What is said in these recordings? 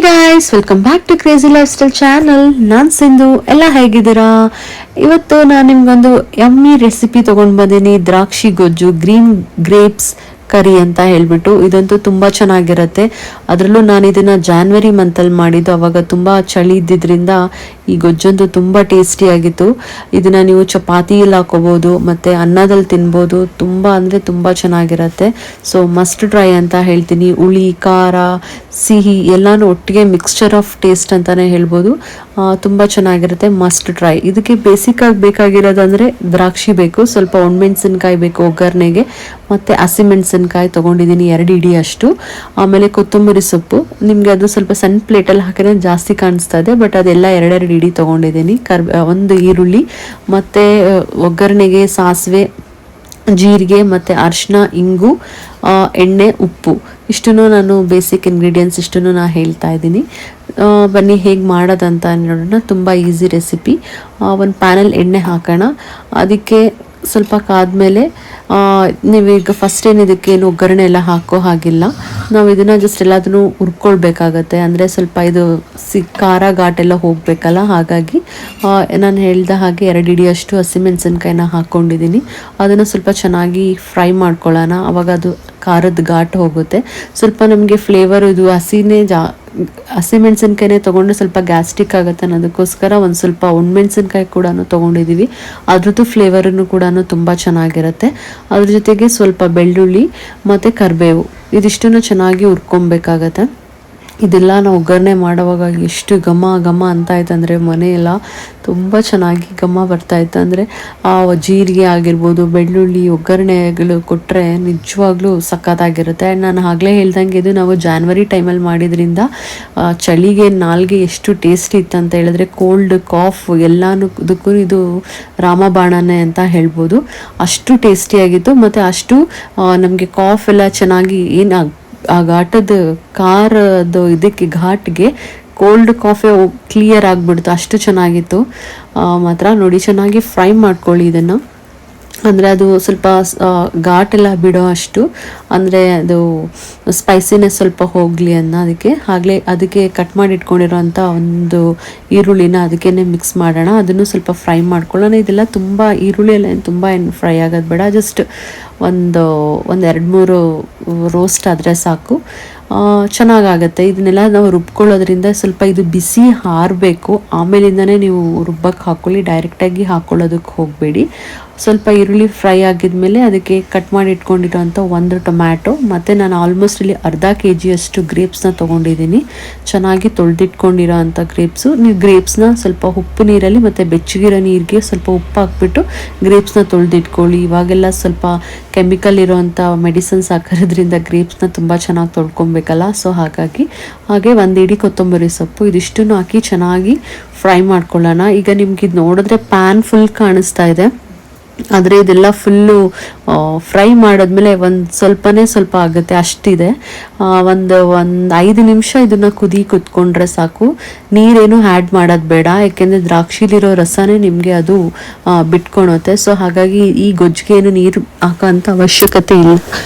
Guys, welcome back to crazy lifestyle channel. ನಾನು ಸಿಂಧು. ಎಲ್ಲ ಹೇಗಿದ್ದೀರಾ? ಇವತ್ತು ನಾನು ನಿಮ್ಗೊಂದು ಯಮ್ಮಿ ರೆಸಿಪಿ ತೊಗೊಂಡು ಬಂದೀನಿ. ದ್ರಾಕ್ಷಿ ಗೊಜ್ಜು, ಗ್ರೀನ್ ಗ್ರೇಪ್ಸ್ ಕರಿ ಅಂತ ಹೇಳ್ಬಿಟ್ಟು. ಇದಂತೂ ತುಂಬ ಚೆನ್ನಾಗಿರುತ್ತೆ. ಅದರಲ್ಲೂ ನಾನು ಇದನ್ನು ಜಾನ್ವರಿ ಮಂತಲ್ಲಿ ಮಾಡಿದ್ದು. ಅವಾಗ ತುಂಬ ಚಳಿ ಇದ್ದಿದ್ದರಿಂದ ಈ ಗೊಜ್ಜಂತೂ ತುಂಬ ಟೇಸ್ಟಿಯಾಗಿತ್ತು. ಇದನ್ನು ನೀವು ಚಪಾತಿಯಲ್ಲಿ ಹಾಕೋಬೋದು ಮತ್ತು ಅನ್ನದಲ್ಲಿ ತಿನ್ಬೋದು. ತುಂಬ ಅಂದರೆ ತುಂಬ ಚೆನ್ನಾಗಿರುತ್ತೆ. ಸೊ ಮಸ್ಟ್ ಟ್ರೈ ಅಂತ ಹೇಳ್ತೀನಿ. ಹುಳಿ, ಖಾರ, ಸಿಹಿ ಎಲ್ಲನೂ ಒಟ್ಟಿಗೆ ಮಿಕ್ಸ್ಚರ್ ಆಫ್ ಟೇಸ್ಟ್ ಅಂತಲೇ ಹೇಳ್ಬೋದು. ತುಂಬ ಚೆನ್ನಾಗಿರುತ್ತೆ. Must try. ಇದಕ್ಕೆ ಬೇಸಿಕ್ಕಾಗಿ ಬೇಕಾಗಿರೋದಂದರೆ ದ್ರಾಕ್ಷಿ ಬೇಕು, ಸ್ವಲ್ಪ ಒಣಮೆಣಸಿನ್ಕಾಯಿ ಬೇಕು ಒಗ್ಗರಣೆಗೆ, ಮತ್ತು ಹಸಿಮೆಣಸಿನ್ಕಾಯಿ ತೊಗೊಂಡಿದ್ದೀನಿ 2 ಇಡಿ ಅಷ್ಟು. ಆಮೇಲೆ ಕೊತ್ತಂಬರಿ ಸೊಪ್ಪು, ನಿಮಗೆ ಅದು ಸ್ವಲ್ಪ ಸಣ್ಣ ಪ್ಲೇಟಲ್ಲಿ ಹಾಕಿದ್ರೆ ಜಾಸ್ತಿ ಕಾಣಿಸ್ತಾ ಇದೆ, ಬಟ್ ಅದೆಲ್ಲ 2 ಇಡಿ ತೊಗೊಂಡಿದ್ದೀನಿ. 1 ಈರುಳ್ಳಿ, ಮತ್ತು ಒಗ್ಗರಣೆಗೆ ಸಾಸಿವೆ, ಜೀರಿಗೆ, ಮತ್ತು ಅರಿಶಿನ, ಇಂಗು, ಎಣ್ಣೆ, ಉಪ್ಪು, ಇಷ್ಟನ್ನು ನಾನು ಬೇಸಿಕ್ ಇಂಗ್ರೀಡಿಯೆಂಟ್ಸ್ ಇಷ್ಟನ್ನು ನಾನು ಹೇಳ್ತಾ ಇದ್ದೀನಿ. ಬನ್ನಿ ಹೇಗೆ ಮಾಡೋದಂತ ನೋಡೋಣ. ತುಂಬ ಈಸಿ ರೆಸಿಪಿ. ಒಂದು ಪ್ಯಾನಲ್ಲಿ ಎಣ್ಣೆ ಹಾಕೋಣ. ಅದಕ್ಕೆ ಸ್ವಲ್ಪ ಕಾದ್ಮೇಲೆ ನೀವೀಗ ಫಸ್ಟ್ ಇದಕ್ಕೇನು ಒಗ್ಗರಣೆ ಎಲ್ಲ ಹಾಕೋ ಹಾಗಿಲ್ಲ. ನಾವು ಇದನ್ನು ಜಸ್ಟ್ ಎಲ್ಲದನ್ನು ಹುರ್ಕೊಳ್ಬೇಕಾಗತ್ತೆ. ಅಂದರೆ ಸ್ವಲ್ಪ ಇದು ಖಾರ ಘಾಟೆಲ್ಲ ಹೋಗಬೇಕಲ್ಲ, ಹಾಗಾಗಿ ನಾನು ಹೇಳ್ದ ಹಾಗೆ 2 ಇಡಿಯಷ್ಟು ಹಸಿಮೆಣಸಿನ್ಕಾಯಿನ ಹಾಕ್ಕೊಂಡಿದ್ದೀನಿ. ಅದನ್ನು ಸ್ವಲ್ಪ ಚೆನ್ನಾಗಿ ಫ್ರೈ ಮಾಡ್ಕೊಳ್ಳೋಣ. ಆವಾಗ ಅದು ಖಾರದ ಘಾಟ್ ಹೋಗುತ್ತೆ. ಸ್ವಲ್ಪ ನಮಗೆ ಫ್ಲೇವರ್ ಇದು ಹಸಿಮೆಣಸಿನ್ಕಾಯಿನೇ ತೊಗೊಂಡು ಸ್ವಲ್ಪ ಗ್ಯಾಸ್ಟ್ರಿಕ್ ಆಗುತ್ತೆ ಅನ್ನೋದಕ್ಕೋಸ್ಕರ ಒಂದು ಸ್ವಲ್ಪ ಒಣಮೆಣಸಿನ್ಕಾಯಿ ಕೂಡ ತೊಗೊಂಡಿದ್ದೀವಿ. ಅದ್ರದ್ದು ಫ್ಲೇವರನ್ನು ಕೂಡ ತುಂಬ ಚೆನ್ನಾಗಿರುತ್ತೆ. ಅದ್ರ ಜೊತೆಗೆ ಸ್ವಲ್ಪ ಬೆಳ್ಳುಳ್ಳಿ ಮತ್ತು ಕರಿಬೇವು, ಇದಿಷ್ಟನ್ನು ಚೆನ್ನಾಗಿ ಹುರ್ಕೊಬೇಕಾಗತ್ತೆ. ಇದೆಲ್ಲ ನಾವು ಒಗ್ಗರಣೆ ಮಾಡುವಾಗ ಎಷ್ಟು ಘಮ ಘಮ ಅಂತ ಆಯ್ತಂದರೆ ಮನೆಯೆಲ್ಲ ತುಂಬ ಚೆನ್ನಾಗಿ ಘಮ ಬರ್ತಾಯಿತ್ತು. ಅಂದರೆ ಆ ಜೀರಿಗೆ ಆಗಿರ್ಬೋದು, ಬೆಳ್ಳುಳ್ಳಿ ಒಗ್ಗರಣೆಗಳು ಕೊಟ್ಟರೆ ನಿಜವಾಗ್ಲೂ ಸಖತ್ತಾಗಿರುತ್ತೆ. ಆ್ಯಂಡ್ ನಾನು ಆಗಲೇ ಹೇಳ್ದಂಗೆ ಇದು ನಾವು ಜಾನ್ವರಿ ಟೈಮಲ್ಲಿ ಮಾಡಿದ್ರಿಂದ ಚಳಿಗೆ ನಾಲ್ಗೆ ಎಷ್ಟು ಟೇಸ್ಟ್ ಇತ್ತು ಅಂತ ಹೇಳಿದ್ರೆ, ಕೋಲ್ಡ್ ಕಾಫ್ ಎಲ್ಲದಕ್ಕೂ ಇದು ರಾಮಬಾಣನೇ ಅಂತ ಹೇಳ್ಬೋದು. ಅಷ್ಟು ಟೇಸ್ಟಿಯಾಗಿತ್ತು. ಮತ್ತು ಅಷ್ಟು ನಮಗೆ ಕಾಫ್ ಎಲ್ಲ ಚೆನ್ನಾಗಿ ಆ ಘಾಟದ ಖಾರದ ಇದಕ್ಕೆ ಘಾಟ್ಗೆ ಕೋಲ್ಡ್ ಕಾಫಿ ಕ್ಲಿಯರ್ ಆಗಿಬಿಡ್ತು. ಅಷ್ಟು ಚೆನ್ನಾಗಿತ್ತು. ಮಾತ್ರ ನೋಡಿ, ಚೆನ್ನಾಗಿ ಫ್ರೈ ಮಾಡ್ಕೊಳ್ಳಿ ಇದನ್ನು. ಅಂದರೆ ಅದು ಸ್ವಲ್ಪ ಘಾಟೆಲ್ಲ ಬಿಡೋ ಅಷ್ಟು, ಅಂದರೆ ಅದು ಸ್ಪೈಸಿನೆಸ್ ಸ್ವಲ್ಪ ಹೋಗಲಿ ಅದಕ್ಕೆ ಕಟ್ ಮಾಡಿ ಇಟ್ಕೊಂಡಿರೋಂಥ ಒಂದು ಈರುಳ್ಳಿನ ಅದಕ್ಕೇ ಮಿಕ್ಸ್ ಮಾಡೋಣ. ಅದನ್ನು ಸ್ವಲ್ಪ ಫ್ರೈ ಮಾಡ್ಕೊಳ್ಳೋಣ. ಇದೆಲ್ಲ ತುಂಬ ಈರುಳ್ಳಿ ಎಲ್ಲ ತುಂಬ ಏನು ಫ್ರೈ ಆಗೋದು ಬೇಡ. ಜಸ್ಟ್ ಒಂದು 2-3 ರೋಸ್ಟ್ ಆದರೆ ಸಾಕು, ಚೆನ್ನಾಗಾಗತ್ತೆ. ಇದನ್ನೆಲ್ಲ ನಾವು ರುಬ್ಕೊಳ್ಳೋದ್ರಿಂದ ಸ್ವಲ್ಪ ಇದು ಬಿಸಿ ಆರಬೇಕು, ಆಮೇಲಿಂದನೇ ನೀವು ರುಬ್ಬಕ್ಕೆ ಹಾಕ್ಕೊಳ್ಳಿ. ಡೈರೆಕ್ಟಾಗಿ ಹಾಕ್ಕೊಳ್ಳೋದಕ್ಕೆ ಹೋಗಬೇಡಿ. ಸ್ವಲ್ಪ ಈರುಳ್ಳಿ ಫ್ರೈ ಆಗಿದ್ಮೇಲೆ ಅದಕ್ಕೆ ಕಟ್ ಮಾಡಿ ಇಟ್ಕೊಂಡಿರೋಂಥ 1 ಟೊಮ್ಯಾಟೊ, ಮತ್ತು ನಾನು ಆಲ್ಮೋಸ್ಟ್ ಇಲ್ಲಿ ಅರ್ಧ kg ಗ್ರೇಪ್ಸ್ನ ತೊಗೊಂಡಿದ್ದೀನಿ. ಚೆನ್ನಾಗಿ ತೊಳೆದಿಟ್ಕೊಂಡಿರೋ ಅಂಥ ಗ್ರೇಪ್ಸು. ನೀವು ಗ್ರೇಪ್ಸ್ನ ಸ್ವಲ್ಪ ಉಪ್ಪು ನೀರಲ್ಲಿ ಮತ್ತು ಬೆಚ್ಚಗಿರೋ ನೀರಿಗೆ ಸ್ವಲ್ಪ ಉಪ್ಪು ಹಾಕ್ಬಿಟ್ಟು ಗ್ರೇಪ್ಸ್ನ ತೊಳೆದಿಟ್ಕೊಳ್ಳಿ. ಇವಾಗೆಲ್ಲ ಸ್ವಲ್ಪ ಕೆಮಿಕಲ್ ಇರೋವಂಥ ಮೆಡಿಸಿನ್ಸ್ ಹಾಕೋದ್ರಿಂದ ಗ್ರೇಪ್ಸ್ನ ತುಂಬ ಚೆನ್ನಾಗಿ ತೊಳ್ಕೊಬೇಕಲ್ಲ. ಸೊ ಹಾಗೆ 1 ಇಡಿ ಕೊತ್ತಂಬರಿ ಸೊಪ್ಪು, ಇದಿಷ್ಟನ್ನು ಹಾಕಿ ಚೆನ್ನಾಗಿ ಫ್ರೈ ಮಾಡ್ಕೊಳ್ಳೋಣ. ಈಗ ನಿಮ್ಗೆ ಇದು ನೋಡಿದ್ರೆ ಪ್ಯಾನ್ ಫುಲ್ ಕಾಣಿಸ್ತಾ ಇದೆ, ಆದರೆ ಇದೆಲ್ಲ ಫುಲ್ಲು ಫ್ರೈ ಮಾಡಿದ್ಮೇಲೆ ಸ್ವಲ್ಪ ಆಗುತ್ತೆ, ಅಷ್ಟಿದೆ. ಒಂದು 5 ನಿಮಿಷ ಇದನ್ನು ಕುತ್ಕೊಂಡ್ರೆ ಸಾಕು. ನೀರೇನು ಆ್ಯಡ್ ಮಾಡೋದು ಬೇಡ, ಯಾಕೆಂದರೆ ದ್ರಾಕ್ಷಿಲಿರೋ ರಸನೇ ನಿಮಗೆ ಅದು ಬಿಟ್ಕೊಳುತ್ತೆ. ಸೊ ಹಾಗಾಗಿ ಈ ಗೊಜ್ಜಿಗೆ ಏನು ನೀರು ಹಾಕೋಂಥ ಅವಶ್ಯಕತೆ ಇಲ್ಲ.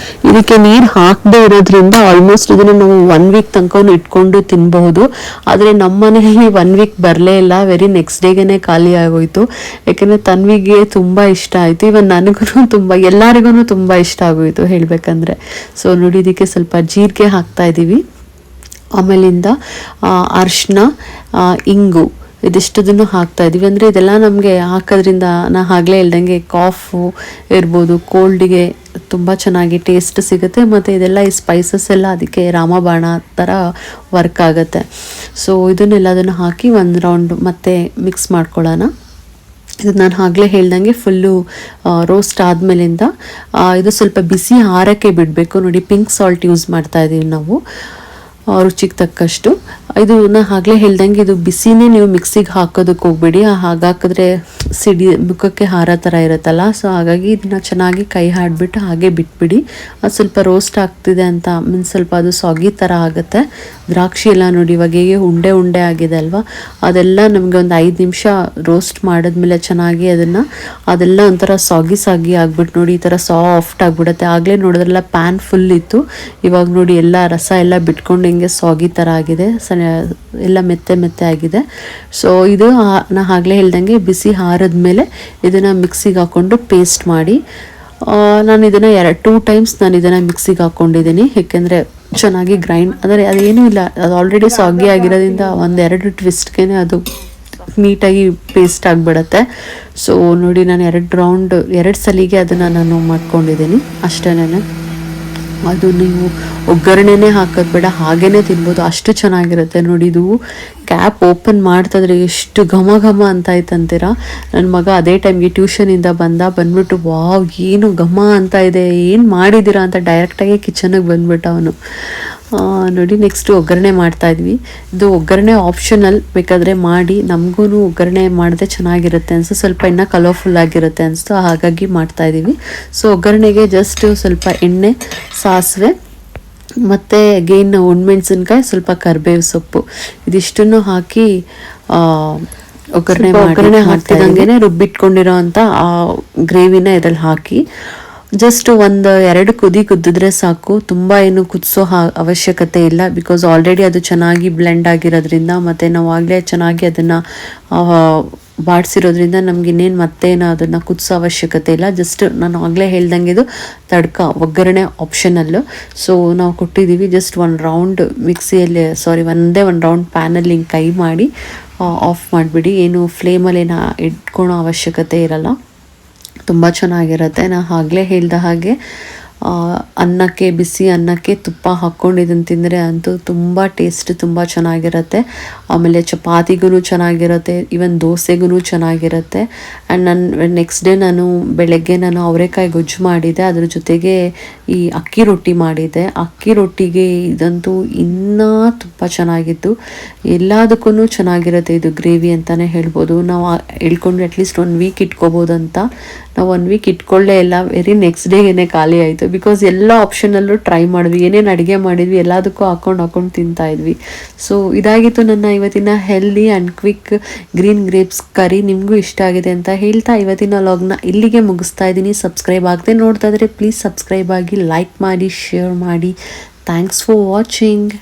ಇದಕ್ಕೆ ನೀರು ಹಾಕದೇ ಇರೋದ್ರಿಂದ ಆಲ್ಮೋಸ್ಟ್ ಇದನ್ನು ನಾವು 1 ವೀಕ್ ತನಕ ಇಟ್ಕೊಂಡು ತಿನ್ನಬಹುದು. ಆದರೆ ನಮ್ಮ ಮನೆಯಲ್ಲಿ 1 ವೀಕ್ ಬರಲೇ ಇಲ್ಲ, ವೆರಿ ನೆಕ್ಸ್ಟ್ ಡೇಗೆ ಖಾಲಿ ಆಗೋಯ್ತು. ಯಾಕೆಂದರೆ ತನ್ವಿಗೆ ತುಂಬ ಇಷ್ಟ ಆಯಿತು. ಇವನ್ ನನಗೂ ಎಲ್ಲರಿಗೂ ತುಂಬ ಇಷ್ಟ ಆಗೋಯಿತು ಹೇಳಬೇಕಂದ್ರೆ. ಸೊ ನೋಡಿ, ಇದಕ್ಕೆ ಸ್ವಲ್ಪ ಜೀರಿಗೆ ಹಾಕ್ತಾ ಇದ್ದೀವಿ. ಆಮೇಲಿಂದ ಅರಿಶಿನ, ಇಂಗು, ಇದಿಷ್ಟದನ್ನು ಹಾಕ್ತಾ ಇದ್ದೀವಿ. ಅಂದರೆ ಇದೆಲ್ಲ ನಮಗೆ ಹಾಕೋದ್ರಿಂದ ನಾ ಆಗಲೇ ಹೇಳ್ದಂಗೆ ಕಾಫು ಇರ್ಬೋದು, ಕೋಲ್ಡಿಗೆ ತುಂಬ ಚೆನ್ನಾಗಿ ಟೇಸ್ಟ್ ಸಿಗುತ್ತೆ. ಮತ್ತು ಇದೆಲ್ಲ ಈ ಸ್ಪೈಸಸ್ ಎಲ್ಲ ಅದಕ್ಕೆ ರಾಮಬಾಣ ಥರ ವರ್ಕ್ ಆಗುತ್ತೆ. ಸೊ ಇದನ್ನೆಲ್ಲದನ್ನು ಹಾಕಿ 1 ರೌಂಡ್ ಮತ್ತೆ ಮಿಕ್ಸ್ ಮಾಡ್ಕೊಳ್ಳೋಣ. ಇದು ನಾನು ಆಗಲೇ ಹೇಳ್ದಂಗೆ ಫುಲ್ಲು ರೋಸ್ಟ್ ಆದಮೇಲಿಂದ ಇದು ಸ್ವಲ್ಪ ಬಿಸಿ ಆರಕ್ಕೆ ಬಿಡಬೇಕು. ನೋಡಿ, ಪಿಂಕ್ ಸಾಲ್ಟ್ ಯೂಸ್ ಮಾಡ್ತಾ ಇದ್ದೀವಿ ನಾವು, ರುಚಿಗೆ ತಕ್ಕಷ್ಟು. ಇದು ನಾನು ಆಗಲೇ ಹೇಳ್ದಂಗೆ ಇದು ಬಿಸಿನೇ ನೀವು ಮಿಕ್ಸಿಗೆ ಹಾಕೋದಕ್ಕೆ ಹೋಗ್ಬೇಡಿ. ಹಾಗಾಕಿದ್ರೆ ಮುಖಕ್ಕೆ ಹಾರ ಥರ ಇರುತ್ತಲ್ಲ. ಸೊ ಹಾಗಾಗಿ ಇದನ್ನ ಚೆನ್ನಾಗಿ ಕೈ ಹಾಡ್ಬಿಟ್ಟು ಹಾಗೆ ಬಿಟ್ಬಿಡಿ. ಅದು ಸ್ವಲ್ಪ ರೋಸ್ಟ್ ಆಗ್ತಿದೆ ಅಂತ ಸ್ವಲ್ಪ ಅದು ಸಾಗಿ ಥರ ಆಗುತ್ತೆ. ದ್ರಾಕ್ಷಿ ಎಲ್ಲ ನೋಡಿ ಇವಾಗ ಹೇಗೆ ಉಂಡೆ ಆಗಿದೆ ಅಲ್ವಾ, ಅದೆಲ್ಲ ನಮಗೆ ಒಂದು 5 ನಿಮಿಷ ರೋಸ್ಟ್ ಮಾಡಿದ್ಮೇಲೆ ಚೆನ್ನಾಗಿ ಅದೆಲ್ಲ ಒಂಥರ ಸಾಗಿ ಆಗ್ಬಿಟ್ಟು ನೋಡಿ ಈ ಥರ ಸಾಫ್ಟ್ ಆಗಿಬಿಡುತ್ತೆ. ಆಗಲೇ ನೋಡಿದ್ರಲ್ಲ ಪ್ಯಾನ್ ಫುಲ್ ಇತ್ತು, ಇವಾಗ ನೋಡಿ ಎಲ್ಲ ರಸ ಎಲ್ಲ ಬಿಟ್ಕೊಂಡು ಹೇಳ್ದಂಗೆ ಸಾಗಿ ಥರ ಆಗಿದೆ, ಎಲ್ಲ ಮೆತ್ತೆ ಮೆತ್ತೆ ಆಗಿದೆ. ಸೊ ಇದು ನಾ ಆಗಲೇ ಹೇಳ್ದಂಗೆ ಬಿಸಿ ಆರಿದ್ಮೇಲೆ ಇದನ್ನು ಮಿಕ್ಸಿಗೆ ಹಾಕ್ಕೊಂಡು ಪೇಸ್ಟ್ ಮಾಡಿ, ನಾನು ಇದನ್ನು 2 ಟೈಮ್ಸ್ ನಾನು ಇದನ್ನು ಮಿಕ್ಸಿಗೆ ಹಾಕ್ಕೊಂಡಿದ್ದೀನಿ. ಏಕೆಂದರೆ ಚೆನ್ನಾಗಿ ಗ್ರೈಂಡ್, ಅಂದರೆ ಅದೇನೂ ಇಲ್ಲ, ಅದು ಆಲ್ರೆಡಿ ಸಾಗಿ ಆಗಿರೋದ್ರಿಂದ 1-2 ಟ್ವಿಸ್ಟ್ಗೆ ಅದು ನೀಟಾಗಿ ಪೇಸ್ಟ್ ಆಗಿಬಿಡತ್ತೆ. ಸೊ ನೋಡಿ, ನಾನು 2 ಸಲಿಗೆ ಅದನ್ನು ನಾನು ಮಾಡ್ಕೊಂಡಿದ್ದೀನಿ ಅಷ್ಟೇನೆ. ಅದು ನೀವು ಒಗ್ಗರಣೆನೇ ಹಾಕೋದು ಬೇಡ, ಹಾಗೇ ತಿನ್ಬೋದು, ಅಷ್ಟು ಚೆನ್ನಾಗಿರುತ್ತೆ. ನೋಡಿ, ಇದು ಕ್ಯಾಪ್ ಓಪನ್ ಮಾಡ್ತಾಯಿದ್ರೆ ಎಷ್ಟು ಘಮ ಘಮ ಅಂತ ಆಯ್ತಂತೀರ. ನನ್ನ ಮಗ ಅದೇ ಟೈಮ್ಗೆ ಟ್ಯೂಷನಿಂದ ಬಂದ್ಬಿಟ್ಟು ವಾವ್ ಏನು ಘಮ ಅಂತ ಇದೆ, ಏನು ಮಾಡಿದ್ದೀರಾ ಅಂತ ಡೈರೆಕ್ಟಾಗಿ ಕಿಚನ್ಗೆ ಬಂದ್ಬಿಟ್ಟು ಅವನು. ನೋಡಿ, ನೆಕ್ಸ್ಟು ಒಗ್ಗರಣೆ ಮಾಡ್ತಾಯಿದ್ವಿ. ಇದು ಒಗ್ಗರಣೆ ಆಪ್ಷನಲ್, ಬೇಕಾದರೆ ಮಾಡಿ. ನಮಗೂ ಒಗ್ಗರಣೆ ಮಾಡಿದ್ರೆ ಚೆನ್ನಾಗಿರುತ್ತೆ ಅನಿಸ್ತು, ಸ್ವಲ್ಪ ಇನ್ನೂ ಕಲರ್ಫುಲ್ ಆಗಿರುತ್ತೆ ಅನಿಸ್ತು, ಹಾಗಾಗಿ ಮಾಡ್ತಾಯಿದ್ದೀವಿ. ಸೊ ಒಗ್ಗರಣೆಗೆ ಜಸ್ಟ್ ಸ್ವಲ್ಪ ಎಣ್ಣೆ, ಸಾಸಿವೆ ಮತ್ತು ಅಗೇನ್ ಒಣಮೆಣಸಿನ್ಕಾಯಿ, ಸ್ವಲ್ಪ ಕರಿಬೇವು ಸೊಪ್ಪು, ಇದಿಷ್ಟನ್ನು ಹಾಕಿ ಒಗ್ಗರಣೆ ಹಾಕ್ತಿದ್ದಂಗೆ ರುಬ್ಬಿಟ್ಕೊಂಡಿರೋ ಅಂಥ ಆ ಗ್ರೇವಿನ ಇದ್ರಲ್ಲಿ ಹಾಕಿ ಜಸ್ಟ್ 1-2 ಕುದಿದ್ರೆ ಸಾಕು. ತುಂಬ ಏನು ಕುದಿಸೋ ಅವಶ್ಯಕತೆ ಇಲ್ಲ, ಬಿಕಾಸ್ ಆಲ್ರೆಡಿ ಅದು ಚೆನ್ನಾಗಿ ಬ್ಲೆಂಡ್ ಆಗಿರೋದ್ರಿಂದ, ಮತ್ತು ನಾವು ಆಗಲೇ ಚೆನ್ನಾಗಿ ಅದನ್ನು ಬಾಡಿಸಿರೋದ್ರಿಂದ ನಮ್ಗೆ ಇನ್ನೇನು ಮತ್ತೇನು ಅದನ್ನು ಕುದಿಸೋ ಅವಶ್ಯಕತೆ ಇಲ್ಲ. ಜಸ್ಟ್ ನಾನು ಆಗಲೇ ಹೇಳ್ದಂಗೆ ಇದು ಒಗ್ಗರಣೆ ಆಪ್ಷನಲ್ಲು. ಸೊ ನಾವು ಕೊಟ್ಟಿದ್ದೀವಿ. ಜಸ್ಟ್ 1 ರೌಂಡ್ ಮಿಕ್ಸಿಯಲ್ಲಿ, ಒಂದೇ 1 ರೌಂಡ್ ಪ್ಯಾನಲ್ಲಿ ಹಿಂಗೆ ಕೈ ಮಾಡಿ ಆಫ್ ಮಾಡಿಬಿಡಿ. ಏನು ಫ್ಲೇಮಲ್ಲಿ ಇಟ್ಕೊಳೋ ಅವಶ್ಯಕತೆ ಇರಲ್ಲ, ತುಂಬ ಚೆನ್ನಾಗಿರುತ್ತೆ. ನಾನು ಆಗಲೇ ಹೇಳ್ದ ಹಾಗೆ ಅನ್ನಕ್ಕೆ, ಬಿಸಿ ಅನ್ನಕ್ಕೆ ತುಪ್ಪ ಹಾಕ್ಕೊಂಡು ಇದನ್ನು ತಿಂದರೆ ಅಂತೂ ತುಂಬ ಟೇಸ್ಟ್ ತುಂಬ ಚೆನ್ನಾಗಿರುತ್ತೆ. ಆಮೇಲೆ ಚಪಾತಿಗೂ ಚೆನ್ನಾಗಿರುತ್ತೆ, ಈವನ್ ದೋಸೆಗೂ ಚೆನ್ನಾಗಿರುತ್ತೆ. ಆ್ಯಂಡ್ ನಾನು ನೆಕ್ಸ್ಟ್ ಡೇ ಬೆಳಗ್ಗೆ ಅವರೆಕಾಯಿ ಗೊಜ್ಜು ಮಾಡಿದ್ದೆ, ಅದ್ರ ಜೊತೆಗೆ ಈ ಅಕ್ಕಿ ರೊಟ್ಟಿ ಮಾಡಿದ್ದೆ. ಅಕ್ಕಿ ರೊಟ್ಟಿಗೆ ಇದಂತೂ ಇನ್ನೂ ತುಂಬ ಚೆನ್ನಾಗಿತ್ತು. ಎಲ್ಲದಕ್ಕೂ ಚೆನ್ನಾಗಿರುತ್ತೆ ಇದು ಗ್ರೇವಿ ಅಂತಲೇ ಹೇಳ್ಬೋದು. ನಾವು ಹೇಳ್ಕೊಂಡು ಅಟ್ಲೀಸ್ಟ್ 1 ವೀಕ್ ಇಟ್ಕೋಬೋದಂತ. ನಾವು 1 ವೀಕ್ ಇಟ್ಕೊಳ್ಳೇ ಇಲ್ಲ, ವೆರಿ ನೆಕ್ಸ್ಟ್ ಡೇಗೇ ಖಾಲಿ ಆಯಿತು. ಬಿಕಾಸ್ ಎಲ್ಲ ಆಪ್ಷನಲ್ಲೂ ಟ್ರೈ ಮಾಡಿದ್ವಿ, ಏನೇನು ಅಡುಗೆ ಮಾಡಿದ್ವಿ ಎಲ್ಲದಕ್ಕೂ ಹಾಕ್ಕೊಂಡು ತಿಂತಾಯಿದ್ವಿ. ಸೊ ಇದಾಗಿತ್ತು ನನ್ನ ಇವತ್ತಿನ healthy and quick green grapes curry. ನಿಮಗೂ ಇಷ್ಟ ಆಗಿದೆ ಅಂತ ಹೇಳ್ತಾ ಇವತ್ತಿನ ವ್ಲಾಗ್ನ ಇಲ್ಲಿಗೆ ಮುಗಿಸ್ತಾ ಇದ್ದೀನಿ. ಸಬ್ಸ್ಕ್ರೈಬ್ ಆಗದೆ ನೋಡ್ತಾ ಇದ್ರೆ ಪ್ಲೀಸ್ ಸಬ್ಸ್ಕ್ರೈಬ್ ಆಗಿ, ಲೈಕ್ ಮಾಡಿ, ಶೇರ್ ಮಾಡಿ. Thanks for watching.